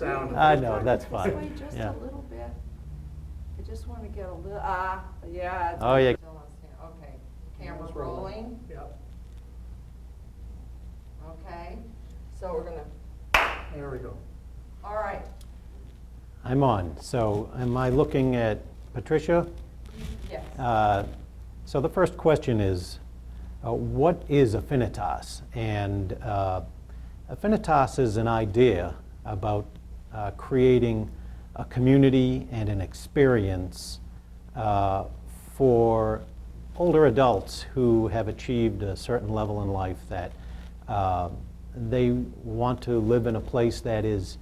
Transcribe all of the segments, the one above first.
Sound. I know, that's This fine. way just Yeah. a little bit. I just want to get a little, yeah. it's Oh, yeah. still on stand. Okay, camera It's rolling. rolling. Yep, Okay, so we're gonna, there we go. all right. I'm on. So am I looking at Patricia? Yes. So the first question is, what is Affinitas? And Affinitas is an idea about creating a community and an experience for older adults who have achieved a certain level in life that they want to live in a place that is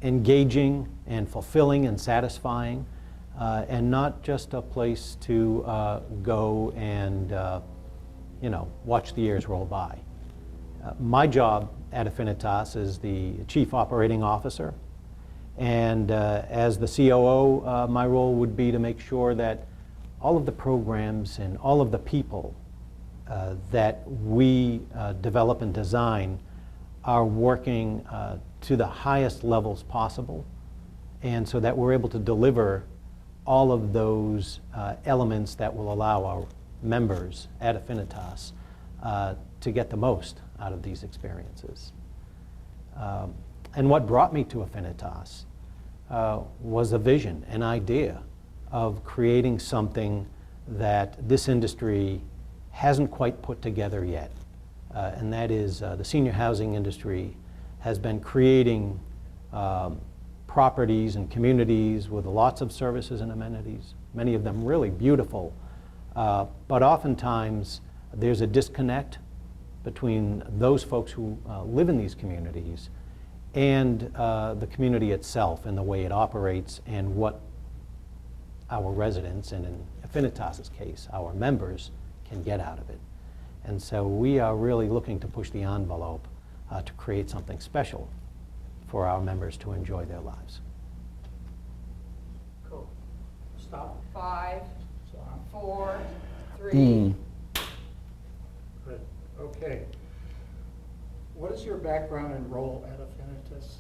engaging and fulfilling and satisfying, and not just a place to go and watch the years roll by. My job at Affinitas is the Chief Operating Officer, and as the COO, my role would be to make sure that all of the programs and all of the people that we develop and design are working to the highest levels possible, and so that we're able to deliver all of those elements that will allow our members at Affinitas to get the most out of these experiences. And what brought me to Affinitas was a vision, an idea of creating something that this industry hasn't quite put together yet. And that is the senior housing industry has been creating properties and communities with lots of services and amenities, many of them really beautiful. But oftentimes there's a disconnect between those folks who live in these communities and the community itself and the way it operates and what our residents, and in Affinitas's case, our members, can get out of it. And so we are really looking to push the envelope to create something special for our members to enjoy their lives. Cool. Stop. 5, Stop. 4, 3. Good, okay. What is your background and role at Affinitas?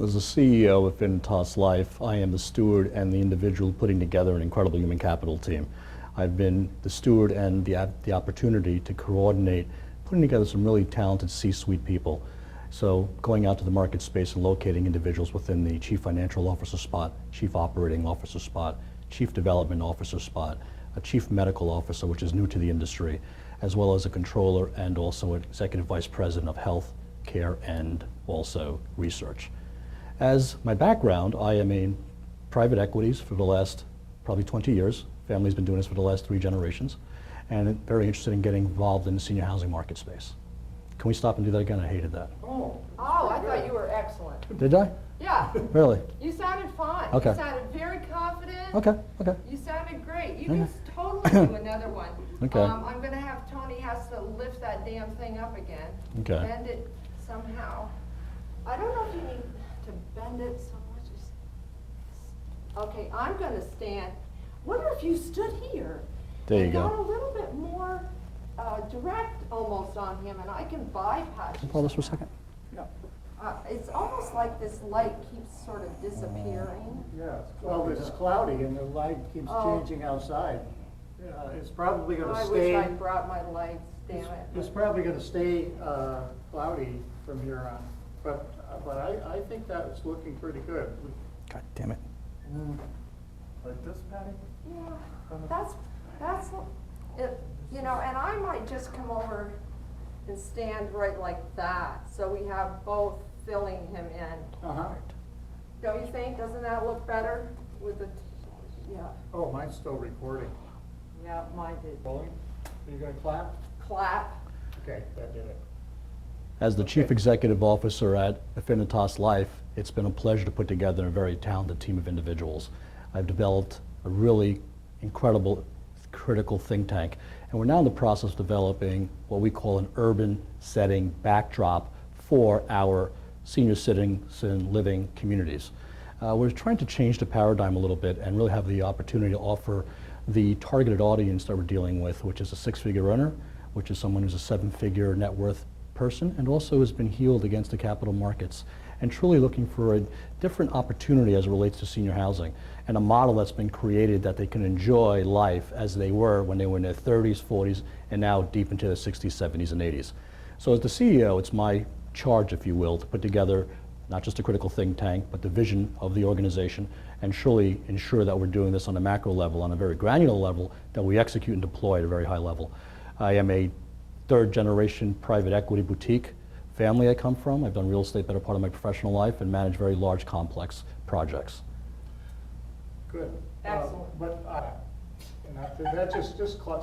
As the CEO of Affinitas Life, I am the steward and the individual putting together an incredible human capital team. I've been the steward and the opportunity to coordinate putting together some really talented C-suite people. So going out to the market space and locating individuals within the Chief Financial Officer spot, Chief Operating Officer spot, Chief Development Officer spot, a Chief Medical Officer, which is new to the industry, as well as a Controller and also an Executive Vice President of Health, Care, and also Research. As my background, I am in private equities for the last probably 20 years. Family's been doing this for the last 3 generations, and very interested in getting involved in the senior housing market space. Can we stop and do that again? I hated that. Oh. Oh, I thought you were excellent. Did I? Yeah, Really? you sounded fine. Okay. You sounded very confident. Okay, okay. You sounded great. You Okay. can totally do another one. Okay. I'm going to have Tony has to lift that damn thing up again. Okay. Bend it somehow. I don't know if you need to bend it so much. Okay, I'm going to stand. Wonder if you stood here. There you and go. got a little bit more direct almost on him, and I can bypass Can you. I pause this for a second? Yeah. It's almost like this light keeps sort of disappearing. Yeah, well, it's cloudy and the light keeps Oh. changing outside. It's probably gonna I stay. wish I brought my lights, damn It's it. probably gonna stay cloudy from here on, but I think that it's looking pretty good. God damn it. Like this, Patty? Yeah, that's it, and I might just come over and stand right like that, so we have both filling him in. Uh-huh. Don't you think? Doesn't that look better with the, yeah, Oh, mine's still recording. yeah, mine did. Rolling? Are you gonna clap? Clap. Okay, that did it. As the Chief Okay. Executive Officer at Affinitas Life, it's been a pleasure to put together a very talented team of individuals. I've developed a really incredible, critical think tank, and we're now in the process of developing what we call an urban setting backdrop for our senior citizen living communities. We're trying to change the paradigm a little bit and really have the opportunity to offer the targeted audience that we're dealing with, which is a 6-figure earner, which is someone who's a 7-figure net worth person, and also has been healed against the capital markets and truly looking for a different opportunity as it relates to senior housing, and a model that's been created that they can enjoy life as they were when they were in their 30s, 40s, and now deep into their 60s, 70s, and 80s. So as the CEO, it's my charge, if you will, to put together not just a critical think tank, but the vision of the organization, and surely ensure that we're doing this on a macro level, on a very granular level, that we execute and deploy at a very high level. I am a third generation private equity boutique family I come from. I've done real estate better part of my professional life and managed very large, complex projects. Good. Excellent. But, and that just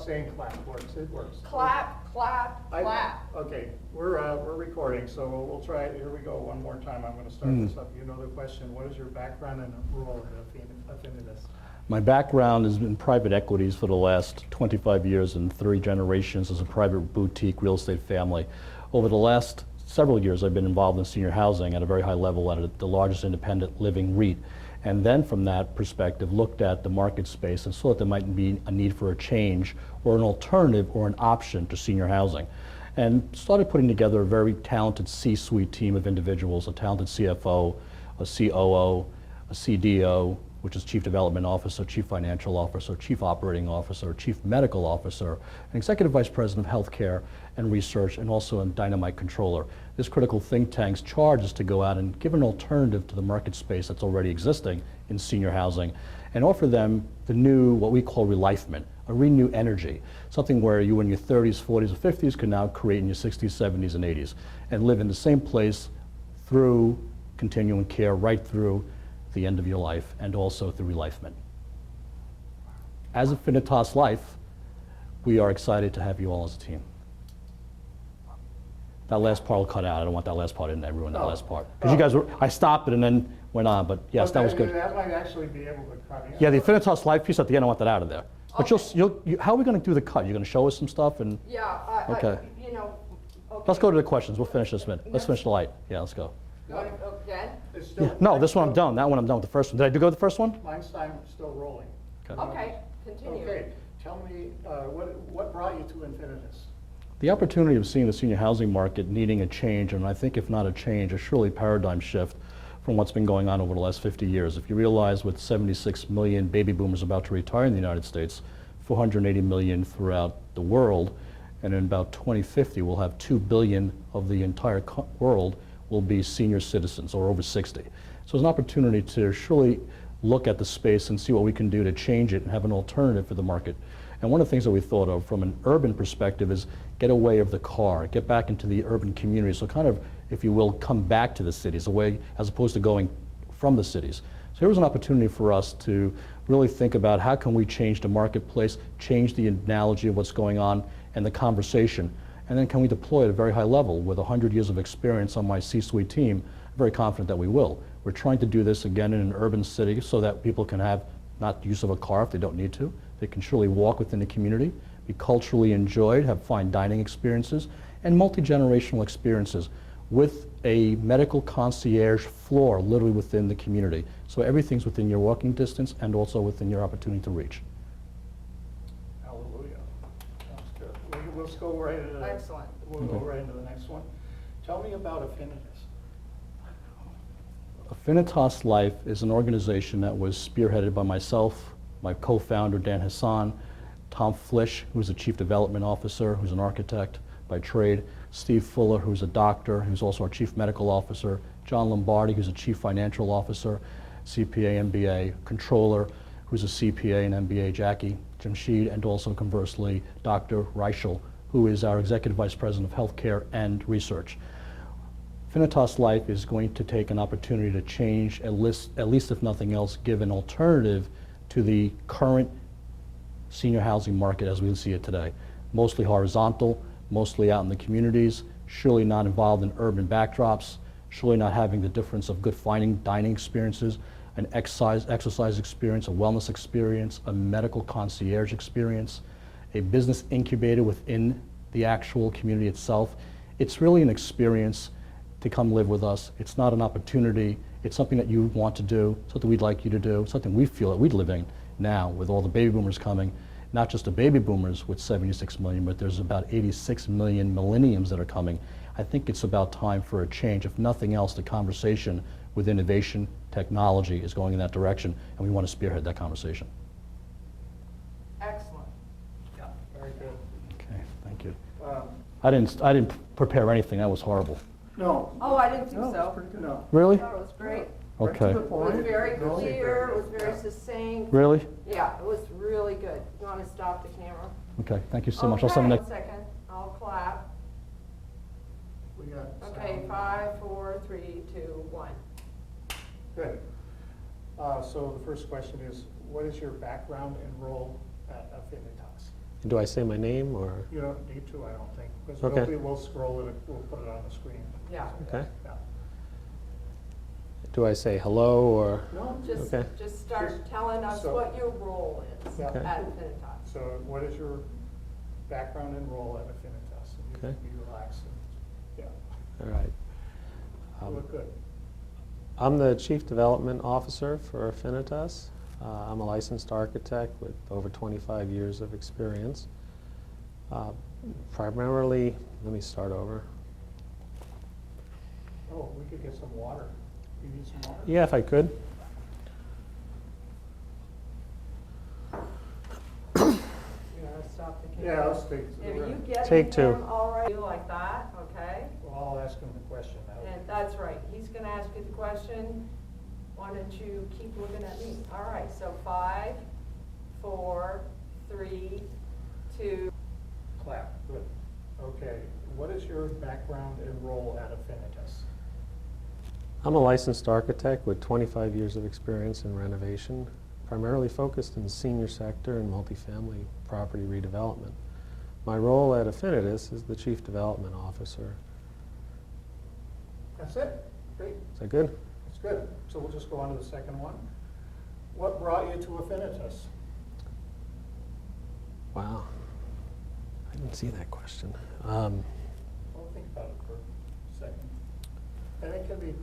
saying clap works, it works. Clap, clap, I- clap. Okay, we're recording, so we'll try it. Here we go, one more time. I'm gonna start this up. You know the question, what is your background and role at Affinitas? My background has been private equities for the last 25 years and 3 generations as a private boutique real estate family. Over the last several years, I've been involved in senior housing at a very high level at the largest independent living REIT. And then from that perspective, looked at the market space and saw that there might be a need for a change or an alternative or an option to senior housing. And started putting together a very talented C-suite team of individuals, a talented CFO, a COO, a CDO, which is Chief Development Officer, Chief Financial Officer, Chief Operating Officer, Chief Medical Officer, an Executive Vice President of Healthcare and Research, and also a Dynamite Controller. This critical think tank's charge is to go out and give an alternative to the market space that's already existing in senior housing and offer them the new, what we call relifement, a renewed energy, something where you in your 30s, 40s, or 50s can now create in your 60s, 70s, and 80s and live in the same place through continuing care right through the end of your life, and also through relifement. As Affinitas Life, we are excited to have you all as a team. That last part will cut out. I don't want that last part in there, ruin that last part. Because you guys were, I stopped it and then went on, but yes, that was good. That might actually be able to cut in. Yeah, the Affinitas Life piece at the end, I want that out of there. But how are we going to do the cut? You're going to show us some stuff and, Yeah, Okay. you know, okay. let's go to the questions. We'll finish this minute. Let's finish the light. Yeah, let's go. Again? It's still. No, this one I'm done. That one I'm done with the first one. Did I do go with the first one? Mine's time still rolling. Okay, continue. Okay, tell me, what brought you to Affinitas? The opportunity of seeing the senior housing market needing a change, and I think if not a change, a surely paradigm shift from what's been going on over the last 50 years. If you realize with 76 million baby boomers about to retire in the United States, 480 million throughout the world, and in about 2050 we'll have 2 billion of the entire world will be senior citizens or over 60. So there's an opportunity to surely look at the space and see what we can do to change it and have an alternative for the market. And one of the things that we thought of from an urban perspective is get away of the car, get back into the urban community. So kind of, if you will, come back to the cities away as opposed to going from the cities. So here was an opportunity for us to really think about how can we change the marketplace, change the analogy of what's going on and the conversation. And then can we deploy at a very high level with 100 years of experience on my C-suite team? I'm very confident that we will. We're trying to do this again in an urban city so that people can have not use of a car if they don't need to. They can surely walk within the community, be culturally enjoyed, have fine dining experiences, and multi-generational experiences with a medical concierge floor literally within the community. So everything's within your walking distance and also within your opportunity to reach. Hallelujah. Sounds good. Let's go right into the, Excellent. we'll go right into the next one. Tell me about Affinitas. Affinitas Life is an organization that was spearheaded by myself, my co-founder Dan Hassan, Tom Flish, who's a Chief Development Officer, who's an architect by trade, Steve Fuller, who's a doctor, who's also our Chief Medical Officer, John Lombardi, who's a Chief Financial Officer, CPA, MBA, Controller, who's a CPA and MBA, Jackie Jamshed, and also conversely, Dr. Reichel, who is our Executive Vice President of Healthcare and Research. Affinitas Life is going to take an opportunity to change, at least if nothing else, give an alternative to the current senior housing market as we see it today. Mostly horizontal, mostly out in the communities, surely not involved in urban backdrops, surely not having the difference of good dining experiences, an exercise experience, a wellness experience, a medical concierge experience, a business incubator within the actual community itself. It's really an experience to come live with us. It's not an opportunity. It's something that you want to do, something we'd like you to do, something we feel that we'd live in now with all the baby boomers coming. Not just the baby boomers with 76 million, but there's about 86 million millenniums that are coming. I think it's about time for a change. If nothing else, the conversation with innovation, technology is going in that direction, and we want to spearhead that conversation. Excellent. Yeah, very good. Okay, thank you. Um, I didn't prepare anything. That was horrible. No. Oh, I didn't think No, so. it's pretty good. No. I Really? thought it was great. Right to Okay. the It point. was very No. clear, it was very Yeah. succinct. Really? Yeah, it was really good. You want to stop the camera? Okay, thank you so much. I'll send the Okay, next. 1 second, I'll clap. We got Okay, sound. 5, 4, 3, 2, 1. Good. So the first question is, what is your background and role at Affinitas? Do I say my name or? You don't need to, I don't think, because Okay. we'll scroll it, we'll put it on the screen. Yeah. Okay. Yeah. Do I say hello or? No, Just, Okay. just start Just- telling us so- what your role is Yeah. at Okay. Affinitas. so what is your background and role at Affinitas? And you can Okay. be relaxed and, yeah, All right. you look good. I'm the Chief Development Officer for Affinitas. I'm a licensed architect with over 25 years of experience. Primarily, let me start over. Oh, we could get some water. You need some water? Yeah, if I could. You know, stop the camera. Yeah, I'll stay. If you get Take two. him all right, you like that, okay? Well, I'll ask him the question now. And that's right, he's gonna ask you the question. Why don't you keep looking at me? All right, so 5, 4, 3, 2. Clap, good. Okay, what is your background and role at Affinitas? I'm a licensed architect with 25 years of experience in renovation, primarily focused in the senior sector and multifamily property redevelopment. My role at Affinitas is the Chief Development Officer. That's it? Great, Is that good? that's good. So we'll just go on to the second one. What brought you to Affinitas? Wow. I didn't see that question. Well, think about it for a second. And it can be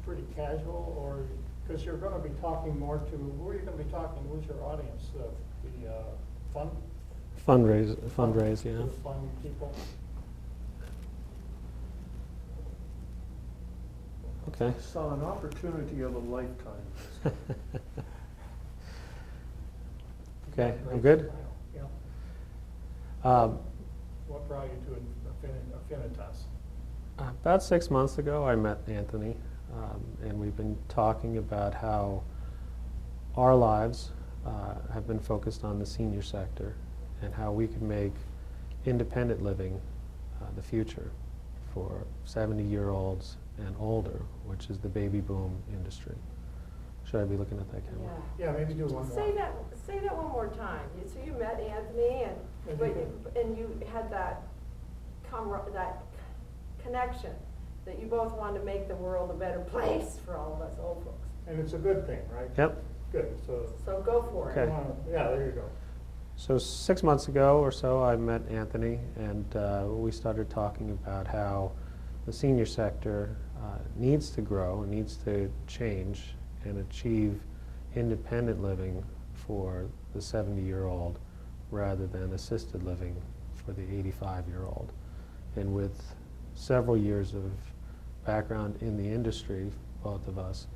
pretty casual, or, because you're gonna be talking more to, who are you gonna be talking, who's your audience? The fund? Fundraise, yeah. The fund people? Okay. Saw an opportunity of a lifetime. Okay, I'm good? Yeah. Um, What brought you to Affinitas? About 6 months ago, I met Anthony, and we've been talking about how our lives have been focused on the senior sector and how we can make independent living the future for 70-year-olds and older, which is the baby boom industry. Should I be looking at that camera? Yeah, maybe do one more. Say that one more time. So you met Anthony and you had that connection, that you both wanted to make the world a better place for all of us old folks. And it's a good thing, right? Yep. Good, so, So go for it. Okay. yeah, there you go. So 6 months ago or so, I met Anthony, and we started talking about how the senior sector needs to grow, needs to change, and achieve independent living for the 70-year-old rather than assisted living for the 85-year-old. And with several years of background in the industry, both of us,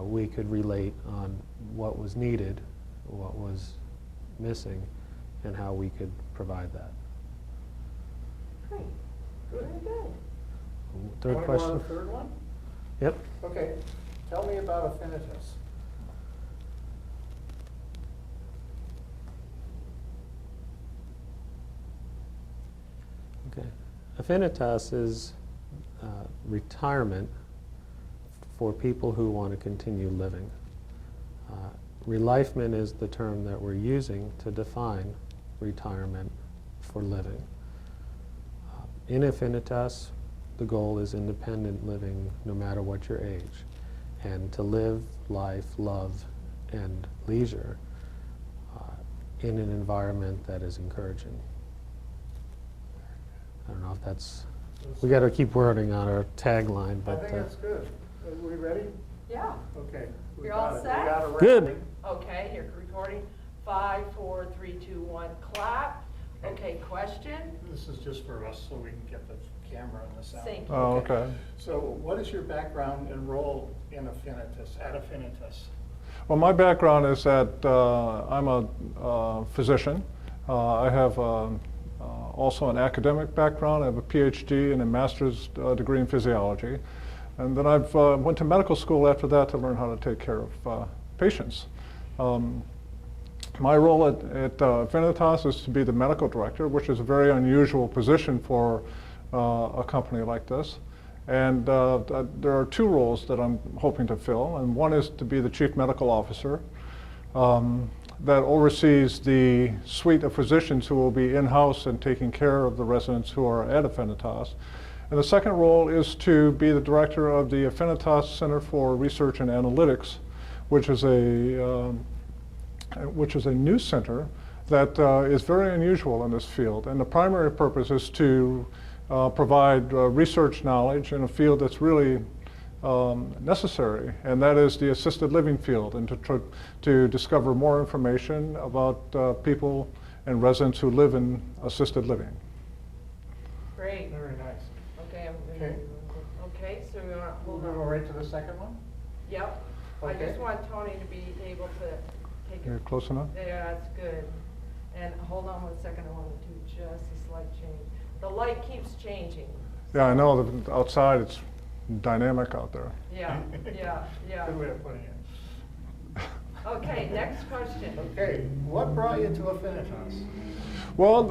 we could relate on what was needed, what was missing, and how we could provide that. Great, very good. Third Wanna go on to question? the third one? Yep. Okay, tell me about Affinitas. Okay. Affinitas is retirement for people who want to continue living. Relifement is the term that we're using to define retirement for living. In Affinitas, the goal is independent living no matter what your age, and to live life, love, and leisure in an environment that is encouraging. I don't know if that's, we got to keep wording on our tagline, I but think that's good. Are we ready? Yeah, Okay. we You're got all it. set? We got it Good. ready. okay, you're recording. 5, 4, 3, 2, 1, clap. Okay, question? This is just for us, so we can get the camera and the sound. Thank you. Oh, okay. So what is your background and role in Affinitas, at Affinitas? Well, my background is that I'm a physician. I have also an academic background. I have a PhD and a master's degree in physiology. And then I've went to medical school after that to learn how to take care of patients. My role at Affinitas is to be the medical director, which is a very unusual position for a company like this. And there are two roles that I'm hoping to fill, and one is to be the chief medical officer that oversees the suite of physicians who will be in-house and taking care of the residents who are at Affinitas. And the second role is to be the director of the Affinitas Center for Research and Analytics, which is a new center that is very unusual in this field. And the primary purpose is to provide research knowledge in a field that's really necessary, and that is the assisted living field, and to discover more information about people and residents who live in assisted living. Great. Very nice. Okay, Okay. okay, so we want to We'll hold go on. right to the second one? Yep. I Okay. just want Tony to be able to take You're it. close enough? Yeah, that's good. And hold on 1 second, I want to do just a slight change. The light keeps changing. Yeah, I know that outside it's dynamic out there. Yeah, yeah. Good way of putting it. Okay, next question. Okay, what brought you to Affinitas? Well,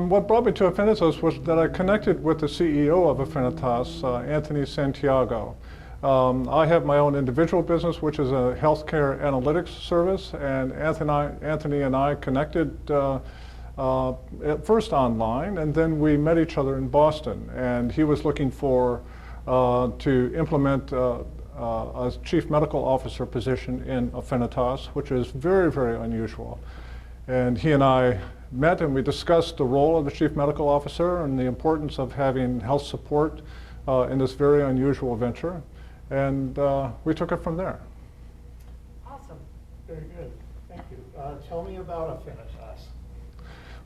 what brought me to Affinitas was that I connected with the CEO of Affinitas, Anthony Santiago. I have my own individual business, which is a healthcare analytics service, and Anthony and I connected at first online, and then we met each other in Boston. And he was looking for to implement a chief medical officer position in Affinitas, which is very, very unusual. And he and I met and we discussed the role of the chief medical officer and the importance of having health support in this very unusual venture. And we took it from there. Awesome. Very good, thank you. Tell me about Affinitas.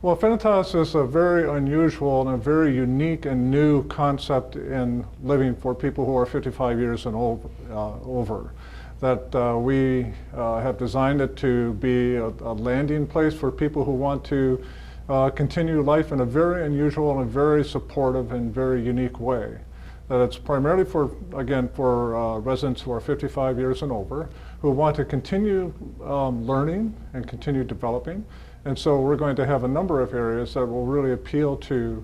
Well, Affinitas is a very unusual and a very unique and new concept in living for people who are 55 years and over. That we have designed it to be a landing place for people who want to continue life in a very unusual and very supportive and very unique way. That it's primarily for, again, for residents who are 55 years and over, who want to continue learning and continue developing. And so we're going to have a number of areas that will really appeal to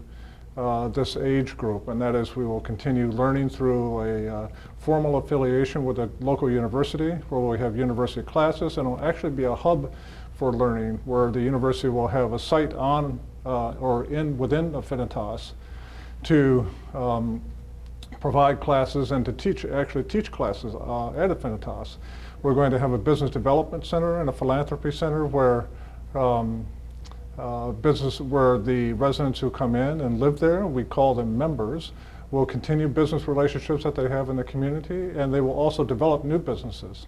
this age group, and that is we will continue learning through a formal affiliation with a local university where we have university classes, and it will actually be a hub for learning where the university will have a site on or within Affinitas to provide classes and to actually teach classes at Affinitas. We're going to have a business development center and a philanthropy center where where the residents who come in and live there, we call them members, will continue business relationships that they have in the community, and they will also develop new businesses.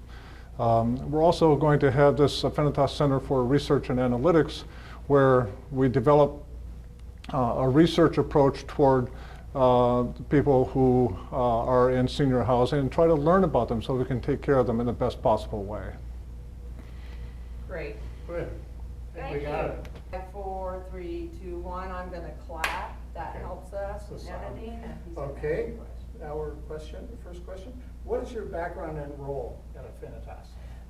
We're also going to have this Affinitas Center for Research and Analytics, where we develop a research approach toward people who are in senior housing and try to learn about them so we can take care of them in the best possible way. Great. Good. I think Thank we you. got it. 4, 3, 2, 1. I'm going to clap. That Okay. helps us. So sound. Editing, and he's gonna Okay, ask a question. our question, the first question. What is your background and role at Affinitas?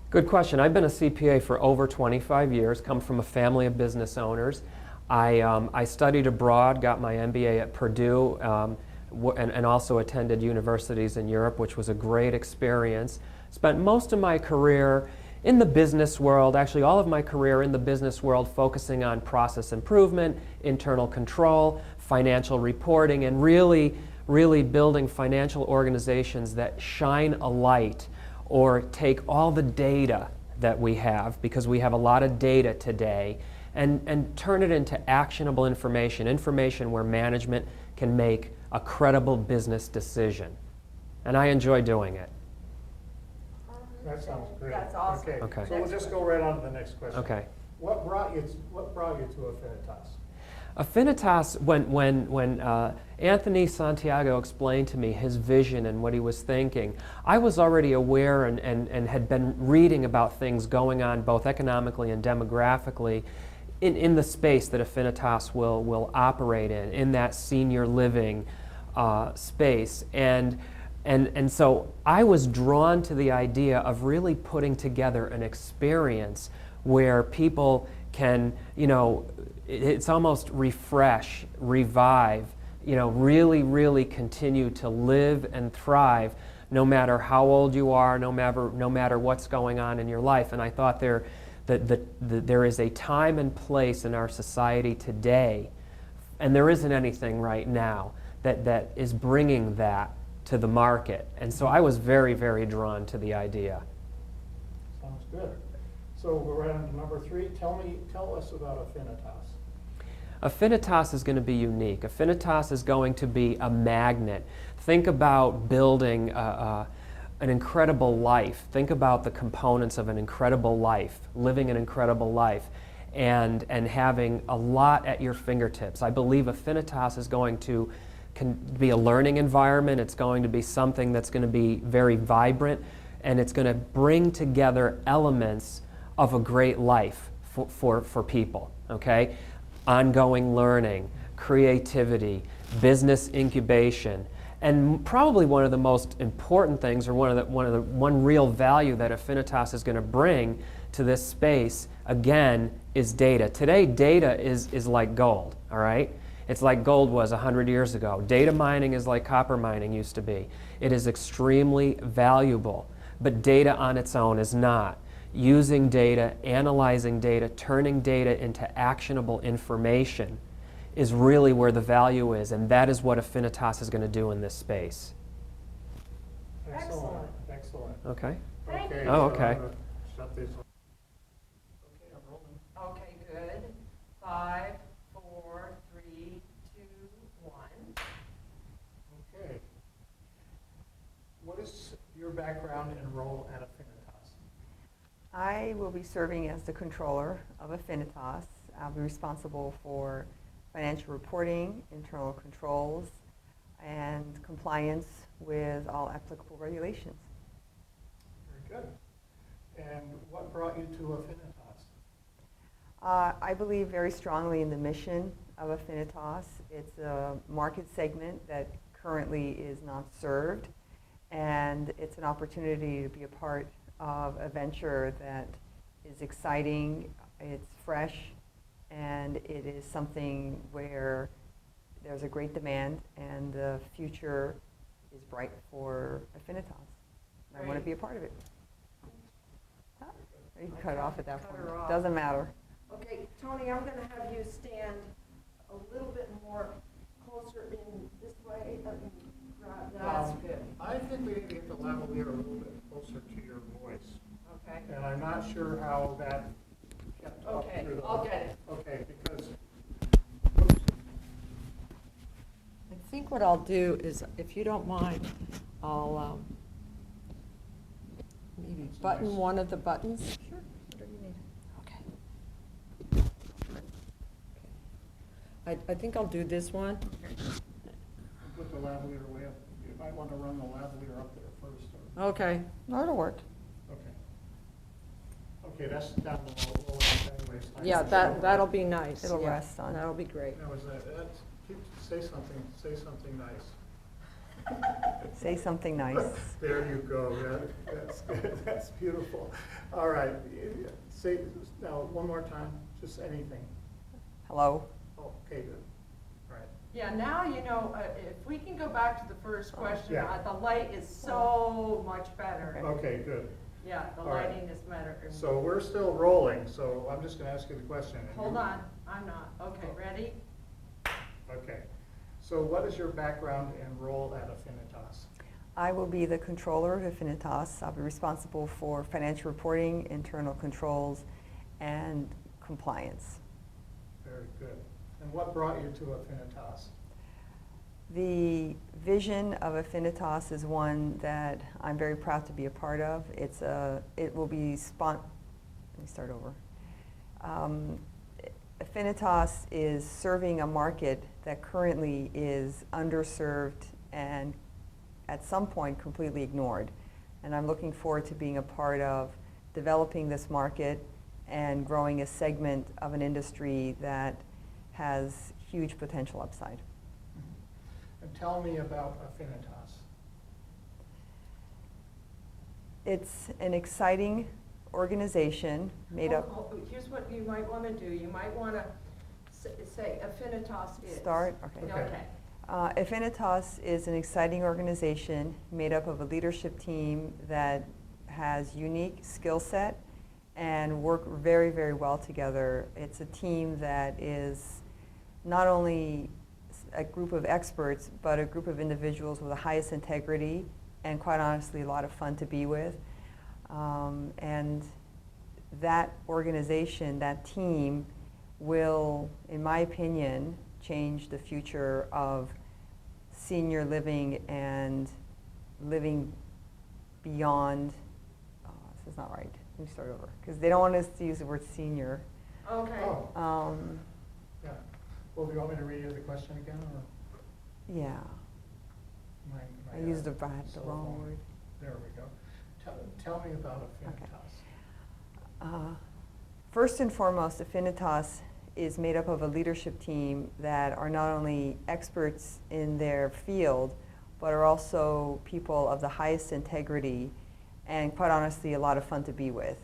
Good question. I've been a CPA for over 25 years, come from a family of business owners. I studied abroad, got my MBA at Purdue, and also attended universities in Europe, which was a great experience. Spent most of my career in the business world, actually all of my career in the business world, focusing on process improvement, internal control, financial reporting, and really building financial organizations that shine a light or take all the data that we have, because we have a lot of data today, and turn it into actionable information where management can make a credible business decision. And I enjoy doing it. That sounds great. That's awesome. Okay. So we'll just go right on to the next question. Okay. What brought you to Affinitas? Affinitas, when Anthony Santiago explained to me his vision and what he was thinking, I was already aware and had been reading about things going on both economically and demographically in the space that Affinitas will operate in that senior living space. And so I was drawn to the idea of really putting together an experience where people can, it's almost refresh, revive, really, really continue to live and thrive no matter how old you are, no matter what's going on in your life. And I thought there is a time and place in our society today, and there isn't anything right now that is bringing that to the market. And so I was very, very drawn to the idea. Sounds good. So we're on to number 3. Tell us about Affinitas. Affinitas is going to be unique. Affinitas is going to be a magnet. Think about building an incredible life. Think about the components of an incredible life, living an incredible life, and having a lot at your fingertips. I believe Affinitas is going to be a learning environment. It's going to be something that's going to be very vibrant, and it's going to bring together elements of a great life for people, okay? Ongoing learning, creativity, business incubation, and probably one of the most important things, or one real value that Affinitas is going to bring to this space, again, is data. Today, data is like gold, all right? It's like gold was 100 years ago. Data mining is like copper mining used to be. It is extremely valuable, but data on its own is not. Using data, analyzing data, turning data into actionable information is really where the value is, and that is what Affinitas is going to do in this space. Excellent. Excellent. Okay? Thank you. Oh, so okay. I'm gonna shut this off. Okay, I'm rolling. Okay, good. 5, 4, 3, 2, 1. Okay. What is your background and role at Affinitas? I will be serving as the controller of Affinitas. I'll be responsible for financial reporting, internal controls, and compliance with all applicable regulations. Very good. And what brought you to Affinitas? I believe very strongly in the mission of Affinitas. It's a market segment that currently is not served, and it's an opportunity to be a part of a venture that is exciting, it's fresh, and it is something where there's a great demand and the future is bright for Affinitas. I want to be a part of it. Huh? You can cut it off at that Cut point. her off. Doesn't matter. Okay, Tony, I'm going to have you stand a little bit more closer in this way. That's good. I think we need to get the lavalier a little bit closer to your voice. Okay. And I'm not sure how that kept up Okay, through the... I'll get it. Okay, because... I think what I'll do is, if you don't mind, I'll maybe button one of the buttons. Sure, whatever you need. Okay. I think I'll do this one. Put the lavalier way up. You might want to run the lavalier up there first. Or, Okay. No, it'll work. okay. Okay, that's down the low end anyways. Yeah, that'll be nice. It'll Yeah, rest on. That'll be great. Now, is that's, say something nice. Say something nice. There you go. That's good. That's beautiful. All right. Say, now, one more time, just anything. Hello? Oh, okay, good. All right. Yeah, now, if we can go back to the first question, Yeah. the light is so much better. Okay, good. Yeah, the All right. lighting is better. So we're still rolling, so I'm just going to ask you the question. and Hold you- on, I'm not. Okay, ready? Okay. So what is your background and role at Affinitas? I will be the controller of Affinitas. I'll be responsible for financial reporting, internal controls, and compliance. Very good. And what brought you to Affinitas? The vision of Affinitas is one that I'm very proud to be a part of. It will be let me start over. Affinitas is serving a market that currently is underserved and at some point completely ignored. And I'm looking forward to being a part of developing this market and growing a segment of an industry that has huge potential upside. And tell me about Affinitas. It's an exciting organization made up. Here's what you might wanna do, you might wanna say Affinitas is. Start? Okay. Okay. Affinitas is an exciting organization made up of a leadership team that has unique skill set and work very, very well together. It's a team that is not only a group of experts, but a group of individuals with the highest integrity and, quite honestly, a lot of fun to be with. And that organization, that team, will, in my opinion, change the future of senior living and living beyond, this is not right, let me start over, because they don't want us to use the word senior. Okay. Oh, yeah. Well, do you want me to read you the question again, or? Yeah, my, I used the cell wrong phone? word. There we go. Tell me about Affinitas. First and foremost, Affinitas is made up of a leadership team that are not only experts in their field, but are also people of the highest integrity and, quite honestly, a lot of fun to be with.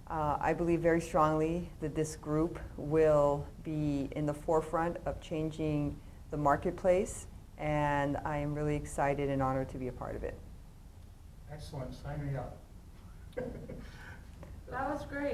I believe very strongly that this group will be in the forefront of changing the marketplace, and I am really excited and honored to be a part of it. Excellent, sign me up. That was great.